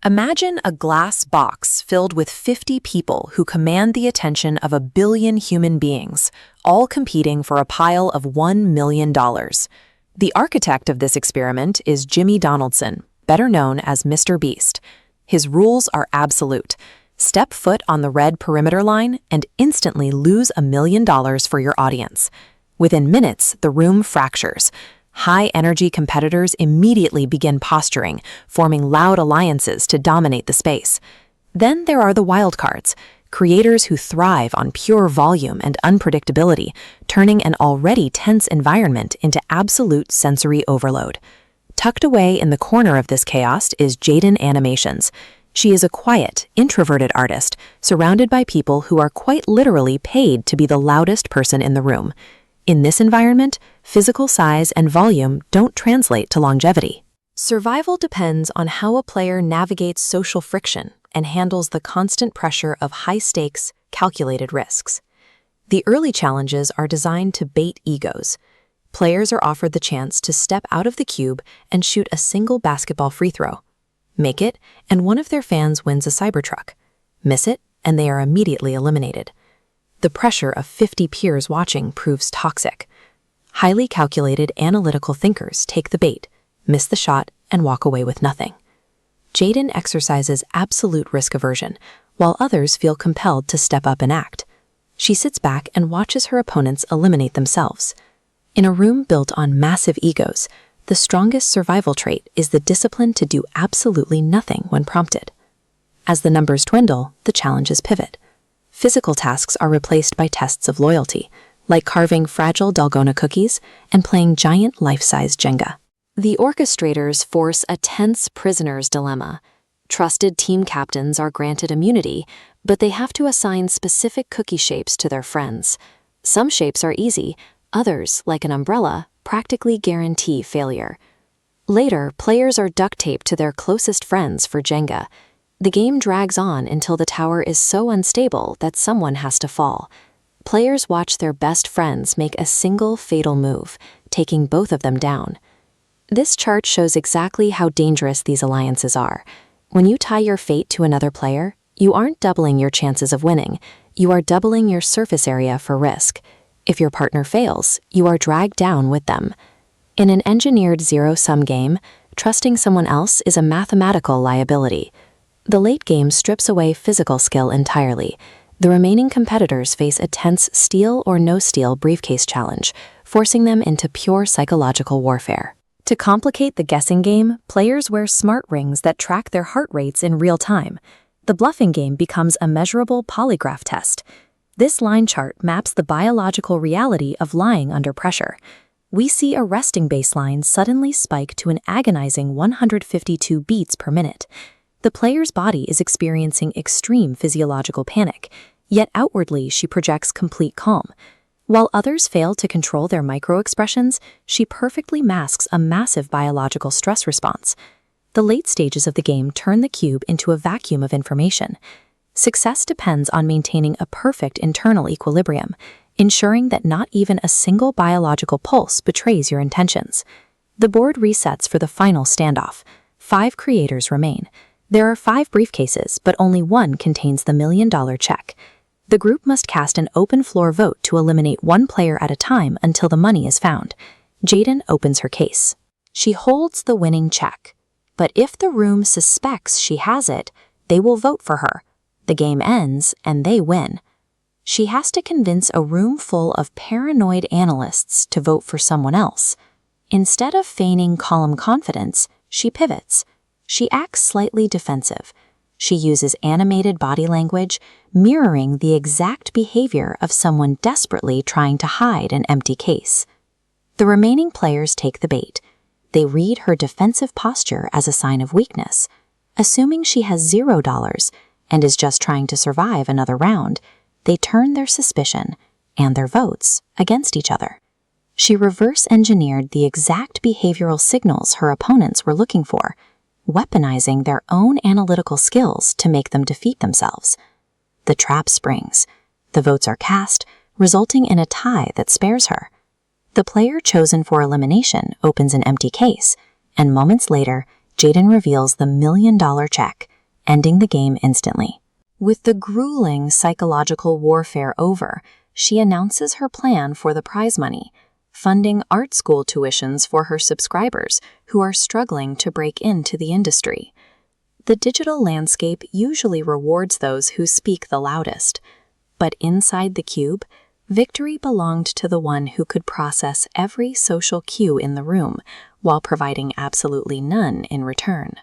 Imagine a glass box filled with 50 people who command the attention of a billion human beings, all competing for a pile of $1 million. The architect of this experiment is Jimmy Donaldson, better known as Mr. Beast. His rules are absolute. Step foot on the red perimeter line and instantly lose $1 million for your audience. Within minutes, the room fractures. High-energy competitors immediately begin posturing, forming loud alliances to dominate the space. Then there are the wildcards, creators who thrive on pure volume and unpredictability, turning an already tense environment into absolute sensory overload. Tucked away in the corner of this chaos is Jaiden Animations. She is a quiet, introverted artist, surrounded by people who are quite literally paid to be the loudest person in the room. In this environment, physical size and volume don't translate to longevity. Survival depends on how a player navigates social friction and handles the constant pressure of high-stakes, calculated risks. The early challenges are designed to bait egos. Players are offered the chance to step out of the cube and shoot a single basketball free throw. Make it, and one of their fans wins a Cybertruck. Miss it, and they are immediately eliminated. The pressure of 50 peers watching proves toxic. Highly calculated analytical thinkers take the bait, miss the shot, and walk away with nothing. Jaiden exercises absolute risk aversion, while others feel compelled to step up and act. She sits back and watches her opponents eliminate themselves. In a room built on massive egos, the strongest survival trait is the discipline to do absolutely nothing when prompted. As the numbers dwindle, the challenges pivot. Physical tasks are replaced by tests of loyalty, like carving fragile Dalgona cookies and playing giant life-size Jenga. The orchestrators force a tense prisoner's dilemma. Trusted team captains are granted immunity, but they have to assign specific cookie shapes to their friends. Some shapes are easy, others, like an umbrella, practically guarantee failure. Later, players are duct taped to their closest friends for Jenga. The game drags on until the tower is so unstable that someone has to fall. Players watch their best friends make a single fatal move, taking both of them down. This chart shows exactly how dangerous these alliances are. When you tie your fate to another player, you aren't doubling your chances of winning, you are doubling your surface area for risk. If your partner fails, you are dragged down with them. In an engineered zero-sum game, trusting someone else is a mathematical liability. The late game strips away physical skill entirely. The remaining competitors face a tense steal or no-steal briefcase challenge, forcing them into pure psychological warfare. To complicate the guessing game, players wear smart rings that track their heart rates in real time. The bluffing game becomes a measurable polygraph test. This line chart maps the biological reality of lying under pressure. We see a resting baseline suddenly spike to an agonizing 152 beats per minute. The player's body is experiencing extreme physiological panic, yet outwardly she projects complete calm. While others fail to control their micro-expressions, she perfectly masks a massive biological stress response. The late stages of the game turn the cube into a vacuum of information. Success depends on maintaining a perfect internal equilibrium, ensuring that not even a single biological pulse betrays your intentions. The board resets for the final standoff. 5 creators remain. There are 5 briefcases, but only one contains the $1 million check. The group must cast an open-floor vote to eliminate one player at a time until the money is found. Jaiden opens her case. She holds the winning check. But if the room suspects she has it, they will vote for her. The game ends, and they win. She has to convince a room full of paranoid analysts to vote for someone else. Instead of feigning calm confidence, she pivots. She acts slightly defensive. She uses animated body language, mirroring the exact behavior of someone desperately trying to hide an empty case. The remaining players take the bait. They read her defensive posture as a sign of weakness. Assuming she has $0 and is just trying to survive another round, they turn their suspicion and their votes against each other. She reverse-engineered the exact behavioral signals her opponents were looking for, weaponizing their own analytical skills to make them defeat themselves. The trap springs. The votes are cast, resulting in a tie that spares her. The player chosen for elimination opens an empty case, and moments later, Jaiden reveals the $1 million check. ending the game instantly. With the grueling psychological warfare over, she announces her plan for the prize money, funding art school tuitions for her subscribers who are struggling to break into the industry. The digital landscape usually rewards those who speak the loudest, but inside the cube, victory belonged to the one who could process every social cue in the room while providing absolutely none in return.